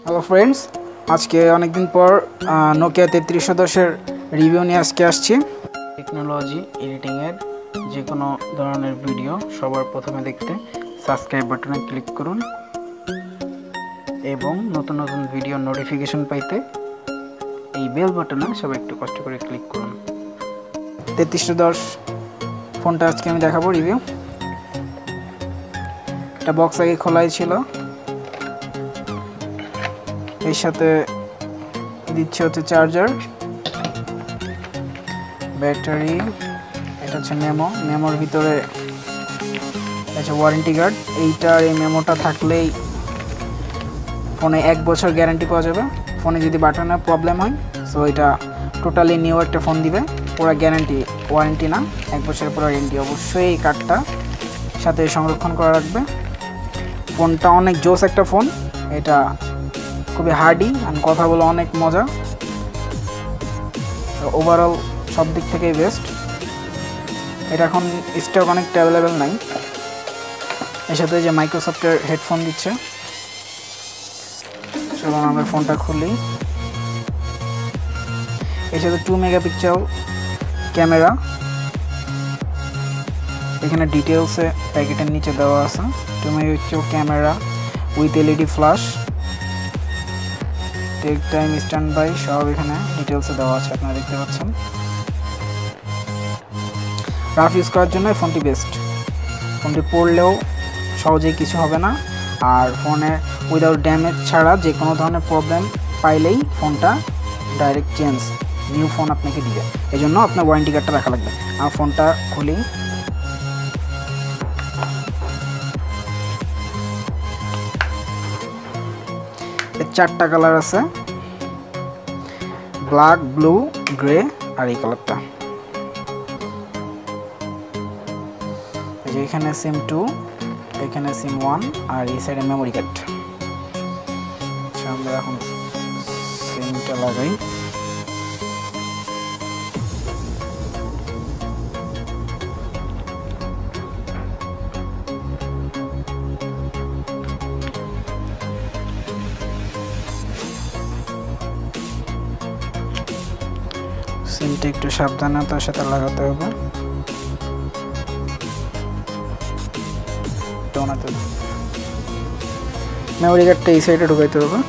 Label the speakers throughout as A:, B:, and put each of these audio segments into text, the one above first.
A: Hello friends, আজকে অনেকদিন পর নোকিয়া 3310 রিভিউ নিয়ে আসছি। টেকনোলজি এডিটিংয়ের যে কোনো ধরনের ভিডিও সবার প্রথমে দেখতে সাবস্ক্রাইব বাটনে ক্লিক করুন এবং নতুন নতুন ভিডিও নোটিফিকেশন পাইতে এই বেল বাটনে সবাই একটু কষ্ট করে ক্লিক করুন। 3310 ফোনটা আজকে আমি দেখাবো রিভিউ। এটা বক্স আগে খোলাই ছিল, এর সাথে দিচ্ছে হচ্ছে চার্জার, ব্যাটারি, এটা হচ্ছে মেমোর ভিতরে আছে ওয়ারেন্টি কার্ড। এইটার এই মেমোটা থাকলেই ফোনে 1 বছর গ্যারান্টি পাওয়া যাবে। ফোনে যদি বাটনের প্রবলেম হয় সো এটা টোটালি নিউ একটা ফোন দিবে, পুরো গ্যারান্টি, ওয়ারেন্টি না, 1 বছরের পুরো গ্যারান্টি। অবশ্যই এই কার্ডটা সাথে সংরক্ষণ করা রাখবে। ফোনটা অনেক জোস একটা ফোন, এটা খুবই হার্ডি আর কথা বলে অনেক মজা। ওভারঅল সব দিক থেকেই বেস্ট। এটা এখন স্টক অনেকটা অ্যাভেলেবেল নাই। এর সাথে যে মাইক্রোসফটের হেডফোন দিচ্ছে। চলুন আমরা ফোনটা খুলি। এর সাথে 2 মেগাপিক্সেল ক্যামেরা, এখানে ডিটেলসে প্যাকেটের নিচে দেওয়া আছে। 2 megapixel camera with LED flash, talk time, stand by সব এখানে ডিটেলসে দেওয়া আছে, আপনারা দেখতে পাচ্ছেন। রাফ ইউজ করার জন্য ফোনটি বেস্ট। ফোনটি পড়লেও সহজেই কিছু হবে না, আর ফোনে উইদাউট ড্যামেজ ছাড়া যে কোনো ধরনের প্রবলেম পাইলেই ফোনটা ডাইরেক্ট চেঞ্জ, নিউ ফোন আপনাকে দিবে। এই জন্য আপনার ওয়ারেন্টি কার্ডটা রাখা লাগবে। আর ফোনটা খুলি। এর 4টা কালার আছে, ব্ল্যাক, ব্লু, গ্রে আর এই কালারটা। এখানে সিম 2, এখানে সিম 1 আর এই সাইডে মেমোরি কার্ড। আচ্ছা, আমরা এখন সিমটা লাগাই। সিমটা একটু সাবধানতার সাথে লাগাতে হবে। মেমোরি কার্ডটা এই সাইডে ঢুকাইতে হবে।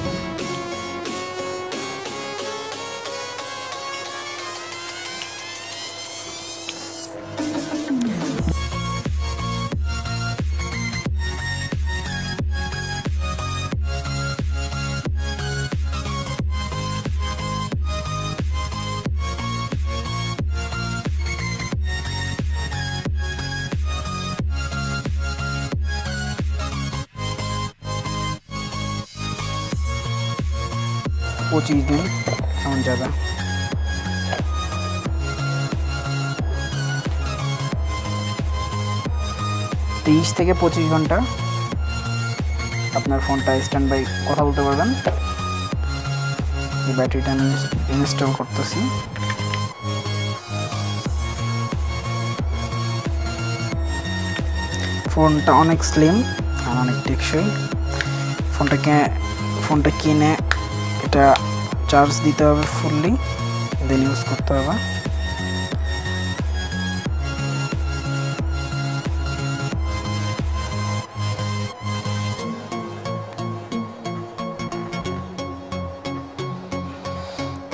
A: পঁচিশ দিন এমন যাবে। 30 থেকে 25 ঘন্টা আপনার ফোনটা স্ট্যান্ড বাই কথা বলতে পারবেন। এই ব্যাটারিটা আমি ইনস্টল করতেছি। ফোনটা অনেক স্লিম আর অনেক টেকসই। ফোনটা কিনে এটা চার্জ দিতে হবে ফুললি, দেন ইউজ করতে হবে।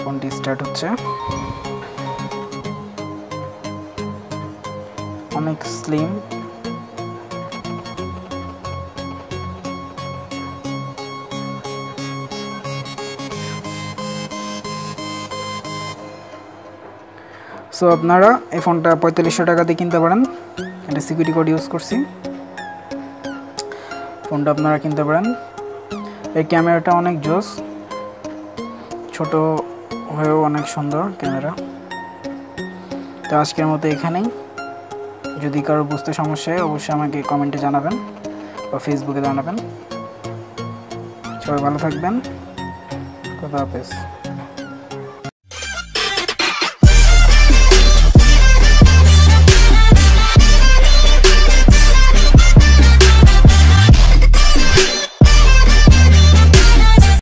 A: ফোনটি স্টার্ট হচ্ছে। অনেক স্লিম, সো আপনারা এই ফোনটা 4500 টাকা দিয়ে কিনতে পারেন। এটা সিকিউরিটি কোড ইউজ করছি। ফোনটা আপনারা কিনতে পারেন। এই ক্যামেরাটা অনেক জোস, ছোট হয়েও অনেক সুন্দর ক্যামেরা। তো আজকের মতো এখানেই। যদি কারো বুঝতে সমস্যা হয় অবশ্যই আমাকে কমেন্টে জানাবেন বা ফেসবুকে জানাবেন। সবাই ভালো থাকবেন। খোদা হাফেজ।